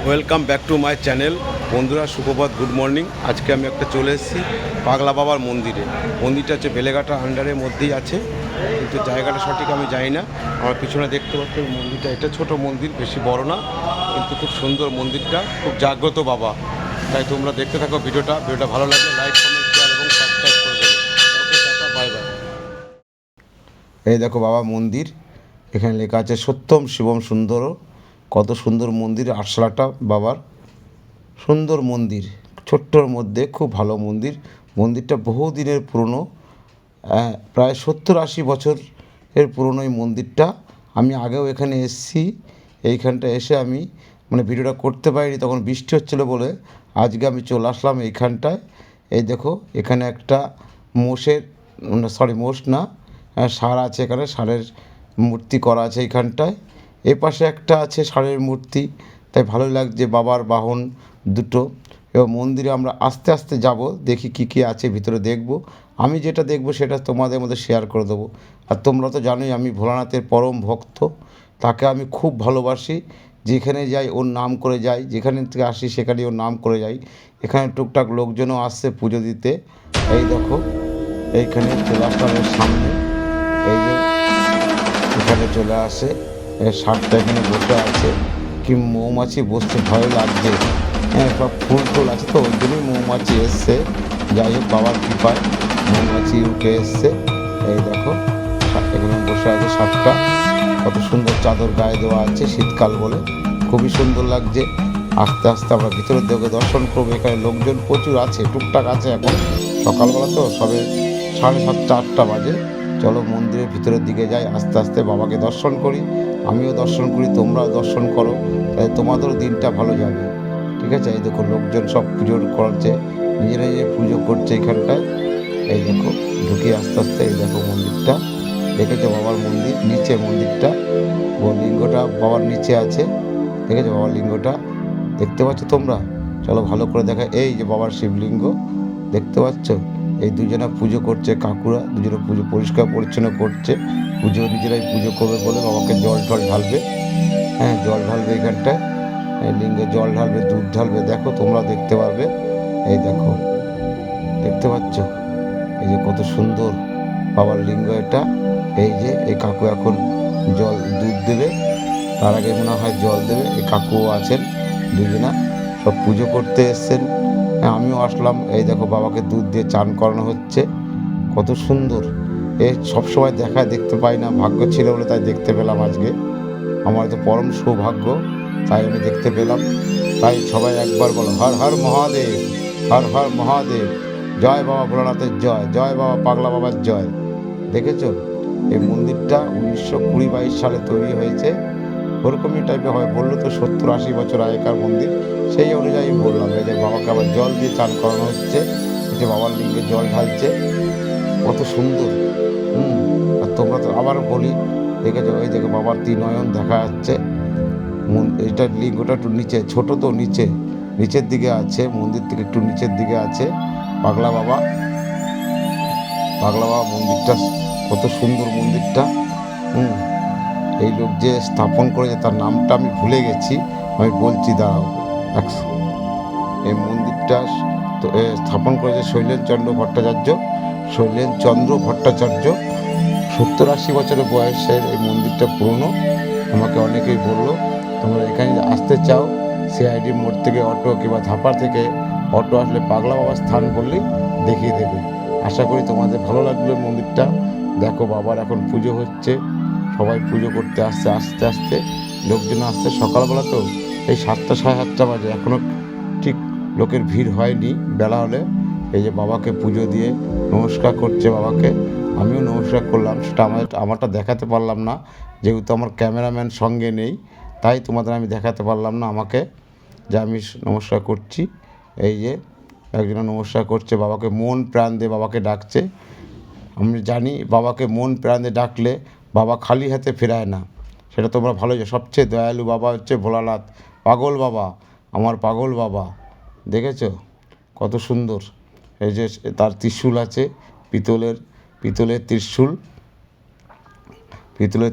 Welcome back to my channel. বন্ধুরা সুপ্রভাত, good morning. আজকে আমি একটা চলে এসেছি পাগলা বাবার মন্দিরে। মন্দিরটা হচ্ছে বেলেঘাটা আন্ডারের মধ্যেই আছে, কিন্তু জায়গাটা সঠিক আমি জানি না। আমার পিছনে দেখতে পাচ্ছি মন্দিরটা, এটা ছোট মন্দির, বেশি বড় না, কিন্তু খুব সুন্দর মন্দিরটা, খুব জাগ্রত বাবা। তাই তোমরা দেখতে থাকো ভিডিওটা ভালো লাগলে লাইক, কমেন্ট, শেয়ার এবং সাবস্ক্রাইব করে দেবে। ওকে, টাটা, বাই বাই। এই দেখো বাবা মন্দির, এখানে লেখা আছে সত্যম শিবম সুন্দর। কত সুন্দর মন্দির, আরশোলাটা বাবার সুন্দর মন্দির, ছোট্টর মধ্যে খুব ভালো মন্দির। মন্দিরটা বহু দিনের পুরনো, প্রায় 70-80 বছরের পুরনো এই মন্দিরটা। আমি আগেও এখানে এসেছি, এইখানটা এসে আমি ভিডিওটা করতে পারিনি, তখন বৃষ্টি হচ্ছিলো বলে। আজকে আমি চলে আসলাম এইখানটায়। এই দেখো এখানে একটা মোষের, মোষ না, ষাঁড় আছে, এখানে ষাঁড়ের মূর্তি করা আছে এইখানটায়। এ পাশে একটা আছে ষাঁড়ের মূর্তি, তাই ভালো লাগছে বাবার বাহন দুটো। এবং মন্দিরে আমরা আস্তে আস্তে যাব, দেখি কি কি আছে ভিতরে দেখব। আমি যেটা দেখব সেটা তোমাদের মধ্যে শেয়ার করে দেবো। আর তোমরা তো জানোই আমি ভোলানাথের পরম ভক্ত, তাকে আমি খুব ভালোবাসি। যেখানে যাই ওর নাম করে যাই, যেখানে থেকে আসি সেখানেই ওর নাম করে যাই। এখানে টুকটাক লোকজনও আসছে পুজো দিতে। এই দেখো এইখানে চলে আসলাম এর সামনে, এই যে এখানে চলে আসে, ষাঁড়টা এখানে বসে আছে। কি মৌমাছি বসতে ভয় লাগছে, হ্যাঁ সব ফুল টুল আছে তো ওই জন্যই মৌমাছি এসছে। যাই হোক বাবার কৃপায় মৌমাছি উঠে এসছে। এই দেখো এখানে বসে আছে ষাঁড়টা, কত সুন্দর চাদর গায়ে দেওয়া আছে, শীতকাল বলে খুবই সুন্দর লাগছে। আস্তে আস্তে আমরা ভিতরের দিকে দর্শন করবো। এখানে লোকজন প্রচুর আছে, টুকটাক আছে, এখন সকালবেলা তো সবে 7:30 8টা বাজে। চলো মন্দিরের ভিতরের দিকে যাই, আস্তে আস্তে বাবাকে দর্শন করি। আমিও দর্শন করি, তোমরাও দর্শন করো, তাই তোমাদেরও দিনটা ভালো যাবে। ঠিক আছে, এই দেখো লোকজন সব পুজো করছে, নিজেরা নিজের পুজো করছে এখানটায়। এই দেখো ঢুকি আস্তে আস্তে, এই দেখো মন্দিরটা, দেখেছো বাবার মন্দির, নিচে মন্দিরটা, লিঙ্গটা বাবার নিচে আছে। দেখেছো বাবার লিঙ্গটা, দেখতে পাচ্ছ তোমরা? চলো ভালো করে দেখা, এই যে বাবার শিবলিঙ্গ দেখতে পাচ্ছ। এই দুজনা পুজো করছে, কাকুরা দুজনে পুজো পরিষ্কার পরিচ্ছন্ন করছে। পুজো নিজেরাই পুজো করবে বলে বাবাকে জল টল ঢালবে, হ্যাঁ জল ঢালবে এখানটায়, লিঙ্গে জল ঢালবে, দুধ ঢালবে। দেখো তোমরা দেখতে পারবে, এই দেখো দেখতে পাচ্ছ, এই যে কত সুন্দর বাবার লিঙ্গ এটা। এই যে এই কাকু এখন জল দুধ দেবে, তার আগে মনে হয় জল দেবে। এই কাকুও আছেন, দুজনা সব পুজো করতে এসছেন। হ্যাঁ আমিও আসলাম। এই দেখো বাবাকে দুধ দিয়ে চান করানো হচ্ছে, কত সুন্দর। এ সবসময় দেখতে পাই না, ভাগ্য ছিল বলে তাই দেখতে পেলাম আজকে। আমার তো পরম সৌভাগ্য, তাই আমি দেখতে পেলাম। তাই সবাই একবার বলো হর হর মহাদেব, হর হর মহাদেব, জয় বাবা ভোলানাথের জয়, জয় বাবা পাগলা বাবার জয়। দেখেছো এই মন্দিরটা 1920-22 সালে তৈরি হয়েছে, ওরকমই টাইপের হয়। বললো তো 70-80 বছর আগেকার মন্দির, সেই অনুযায়ী বললাম। এই যে বাবাকে আবার জল দিয়ে চান করানো হচ্ছে, এই যে বাবার লিঙ্গে জল ঢালছে, কত সুন্দর। আর তোমরা তো আবার বলি, দেখেছো এই দেখো বাবার ত্রিনয়ন দেখা যাচ্ছে। এইটা লিঙ্গটা একটু নিচে, ছোট তো নিচের দিকে আছে, মন্দির থেকে একটু নিচের দিকে আছে পাগলা বাবা। পাগলা বাবা মন্দিরটা কত সুন্দর মন্দিরটা। এই লোক যে স্থাপন করেছে তার নামটা আমি ভুলে গেছি, আমি বলছি দাঁড়াও। এই মন্দিরটা স্থাপন করেছে শৈলেনচন্দ্র ভট্টাচার্য, শৈলেনচন্দ্র ভট্টাচার্য। 70-80 বছরের বয়সের এই মন্দিরটা পুরনো। আমাকে অনেকেই বললো তোমরা এখানে আসতে চাও, সিআইডি মোড় থেকে অটো কিংবা ধাপা থেকে অটো আসলে পাগলা বাবার স্থান বললেই দেখিয়ে দেবে। আশা করি তোমাদের ভালো লাগলো মন্দিরটা। দেখো বাবার এখন পুজো হচ্ছে, সবাই পুজো করতে আসছে, আস্তে আস্তে লোকজন আসছে। সকালবেলা তো এই 7টা 7:30 বাজে, এখনও ঠিক লোকের ভিড় হয়নি বেলা হলে। এই যে বাবাকে পুজো দিয়ে নমস্কার করছে বাবাকে, আমিও নমস্কার করলাম। সেটা আমারটা দেখাতে পারলাম না, যেহেতু আমার ক্যামেরাম্যান সঙ্গে নেই, তাই তোমাদের আমি দেখাতে পারলাম না আমাকে যে আমি নমস্কার করছি। এই যে একজন নমস্কার করছে, বাবাকে মন প্রাণ দিয়ে বাবাকে ডাকছে। আমি জানি বাবাকে মন প্রাণ দিয়ে ডাকলে বাবা খালি হাতে ফেরায় না, সেটা তোমরা ভালো জানো। সবচেয়ে দয়ালু বাবা হচ্ছে ভোলানাথ, পাগল বাবা, আমার পাগল বাবা। দেখেছো কত সুন্দর। এই যে তার ত্রিশূল আছে, পিতলের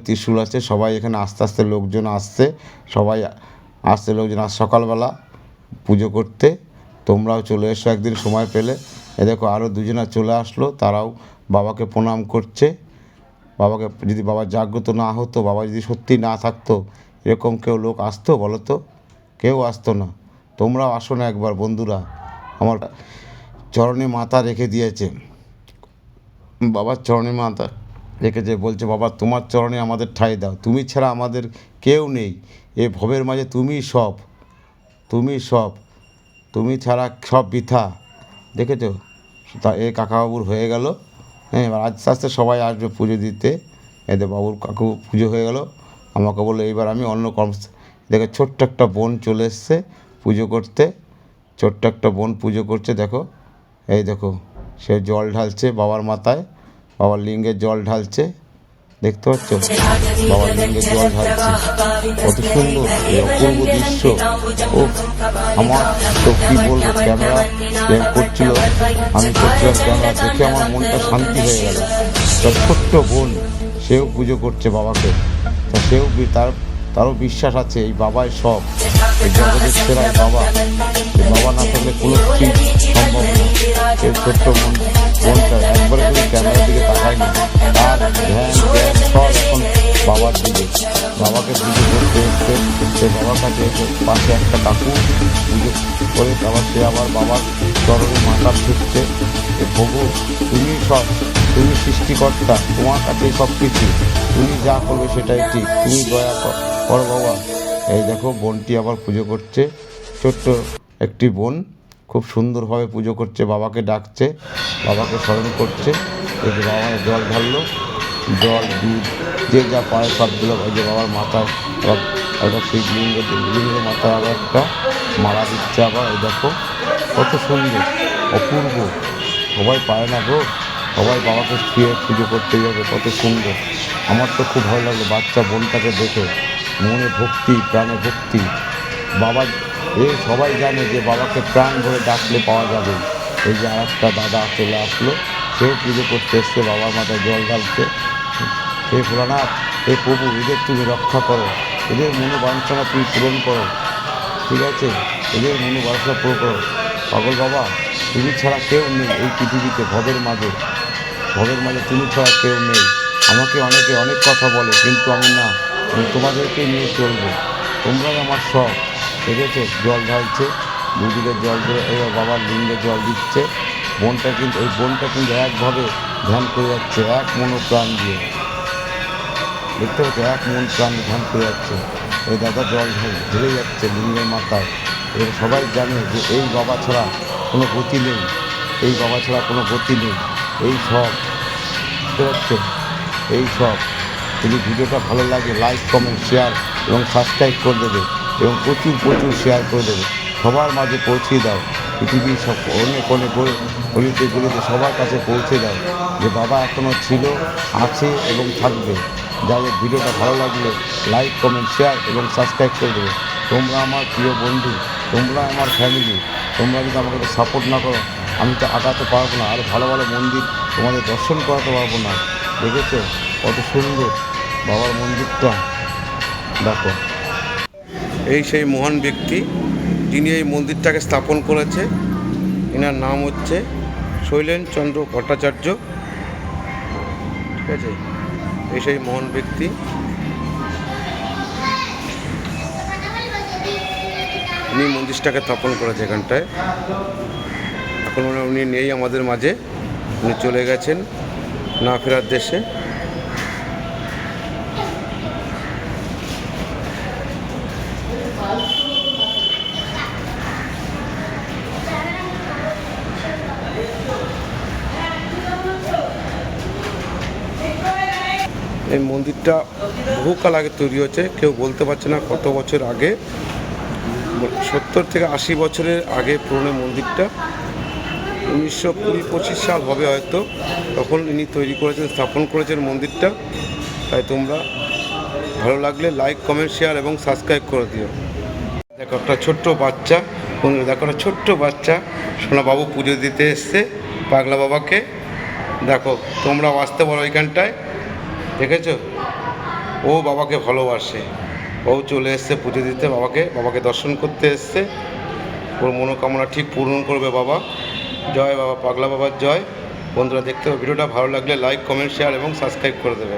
ত্রিশূল আছে। সবাই এখানে আস্তে আস্তে লোকজন আসছে, সবাই আসছে লোকজন আজ সকালবেলা পুজো করতে। তোমরাও চলে এসো একদিন সময় পেলে। এ দেখো আরও দুজনা চলে আসলো, তারাও বাবাকে প্রণাম করছে। বাবাকে যদি বাবা জাগ্রত না হতো, বাবা যদি সত্যি না থাকতো, এরকম কেউ লোক আসতো বলো তো? কেউ আসতো না। তোমরাও আসো না একবার বন্ধুরা। আমার চরণে মাথা রেখে দিয়েছে, বাবার চরণে মাথা রেখেছে, বলছে বাবা তোমার চরণে আমাদের ঠাঁই দাও, তুমি ছাড়া আমাদের কেউ নেই এ ভবের মাঝে, তুমি সব, তুমি সব, তুমি ছাড়া সব বৃথা। দেখেছো? তা এ কাকাবাবুর হয়ে গেল। হ্যাঁ, এবার আস্তে আস্তে সবাই আসবে পুজো দিতে। এদের বাবুর কাকু পুজো হয়ে গেল। আমাকে বললো এইবার আমি অন্য কর্ম। দেখে ছোট্ট একটা বোন চলে এসছে পুজো করতে। ছোট্ট একটা বোন পুজো করছে, দেখো। এই দেখো, সে জল ঢালছে বাবার মাথায়, বাবার লিঙ্গে জল ঢালছে। দেখতে পাচ্ছ? বাবার লিঙ্গে জল ঢালছে। কত সুন্দর এই অপূর্ব দৃশ্য। ও আমার তো কী বলবো, ক্যামেরা করছিল, আমি করছিলাম ক্যামেরা, দেখে আমার মনটা শান্তি হয়ে গেল। তার ছোট্ট বোন, সেও পুজো করছে বাবাকে। তা সেও তারও বিশ্বাস আছে এই বাবাই সব, এই জগতের সেরাই বাবা। এই বাবা না থাকলে কোনো কিছুই সম্ভব না। এই ছোট্ট বোনটা একবারে শুধু ক্যামেরার দিকে তাকায় না, তার ধ্যান জ্ঞান সব এখন বাবার দিকে। বাবাকে পুজো করতে এসছে, সে বাবার কাছে এসে পাশে একটা কাকু পুজো করে আবার সে আবার বাবার চরণে মাথা ঠুকছে। প্রভু তুমি সব, তুমি সৃষ্টিকর্তা, তোমার কাছে সব কিছু, তুমি যা করবে সেটাই ঠিক, তুমি দয়া করো বাবা। এই দেখো বোনটি আবার পুজো করছে, ছোট্ট একটি বোন খুব সুন্দরভাবে পুজো করছে, বাবাকে ডাকছে, বাবাকে স্মরণ করছে। এই যে বাবা জল ঢাললো, জল দুধ যে যা পায় সব দিল। ওই যে বাবার মাথায় আবার একটা শিবলিঙ্গের মাথায় আবার একটা মালা দিচ্ছে আবার। এই দেখো কত সুন্দর, অপূর্ব। সবাই পায় না গো, সবাই বাবাকে শুয়ে পুজো করতে যাবে, কত সুন্দর। আমার তো খুব ভালো লাগলো বাচ্চা বোনটাকে দেখে, মনে ভক্তি, প্রাণে ভক্তি। বাবা সবাই জানে যে বাবাকে প্রাণ ভরে ডাকলে পাওয়া যাবে। এই যে আর একটা দাদা চলে আসলো, সেও পুজো করতে এসছে বাবার মাথায় জল ঢালতে। হে ভোলানাথ, হে প্রভু, এদের তুমি রক্ষা করো, এদের মনোবাঞ্ছনা তুমি পূরণ করো, ঠিক আছে? এদের মনোবাঞ্ছনা পূরণ করো। পাগল বাবা, তুমি ছাড়া কেউ নেই এই পৃথিবীতে, ভবের মাঝে তুমি ছাড়া কেউ নেই। আমাকে অনেকে অনেক কথা বলে, কিন্তু আমি না, আমি তোমাদেরকে নিয়ে চলবো, তোমরাই আমার সব। দেখেছো জল ঢালছে, দুদিকে জল ধরে এবার বাবার লিঙ্গে জল দিচ্ছে। বোনটা কিন্তু একভাবে ধ্যান করে যাচ্ছে, এক মনোপ্রাণ দিয়ে। দেখতে পাচ্ছ, এক মন প্রাণ ধ্যান করে যাচ্ছে। এই দাদা জল ঢেলে যাচ্ছে লিঙ্গের মাথায়। এবার সবাই জানে যে এই বাবা ছাড়া কোনো গতি নেই, এই বাবা ছাড়া কোনো গতি নেই। এই সব, বুঝতে পারছো? এই সব। যদি ভিডিওটা ভালো লাগে লাইক কমেন্ট শেয়ার এবং সাবস্ক্রাইব করে দেবে, এবং প্রচুর শেয়ার করে দেবে, সবার মাঝে পৌঁছে দাও। পৃথিবীর সব অনেক গলিতে সবার কাছে পৌঁছে দাও যে বাবা এখনও ছিল, আছে এবং থাকবে। যাদের ভিডিওটা ভালো লাগলে লাইক কমেন্ট শেয়ার এবং সাবস্ক্রাইব করে দেবে। তোমরা আমার প্রিয় বন্ধু, তোমরা আমার ফ্যামিলি। তোমরা যদি আমাকে সাপোর্ট না করো, আমি তো আগাতে পারবো না, আর ভালো ভালো মন্দির তোমাদের দর্শন করাতে পারবো না। দেখেছো কত সুন্দর বাবার মন্দিরটা, দেখো। এই সেই মহান ব্যক্তি যিনি এই মন্দিরটাকে স্থাপন করেছে। এনার নাম হচ্ছে শৈলেন চন্দ্র ভট্টাচার্য, ঠিক আছে? এই সেই মহান ব্যক্তি। উনি মন্দিরটাকে স্থাপন করেছে এখানটায়। এখন উনি নেই আমাদের মাঝে, উনি চলে গেছেন না ফেরার দেশে। এই মন্দিরটা বহুকাল আগে তৈরি হয়েছে, কেউ বলতে পারছে না কত বছর আগে। 70 থেকে 80 বছরের আগে পুরনো মন্দিরটা। 1920-25 সাল হবে হয়তো, তখন ইনি তৈরি করেছেন, স্থাপন করেছেন মন্দিরটা। তাই তোমরা ভালো লাগলে লাইক কমেন্ট শেয়ার এবং সাবস্ক্রাইব করে দিও। দেখো একটা ছোট্ট বাচ্চা, বন্ধুরা দেখো একটা ছোট্ট বাচ্চা সোনাবাবু পুজো দিতে এসছে পাগলা বাবাকে। দেখো তোমরাও আসতে পারো ওইখানটায়, দেখেছো? ও বাবাকে ভালোবাসে, ও চলে এসছে পুজো দিতে বাবাকে দর্শন করতে এসছে। ওর মনোকামনা ঠিক পূরণ করবে বাবা। জয় বাবা, পাগলা বাবার জয়। বন্ধুরা দেখতে হবে ভিডিওটা, ভালো লাগলে লাইক, কমেন্ট, শেয়ার এবং সাবস্ক্রাইব করে দেবে।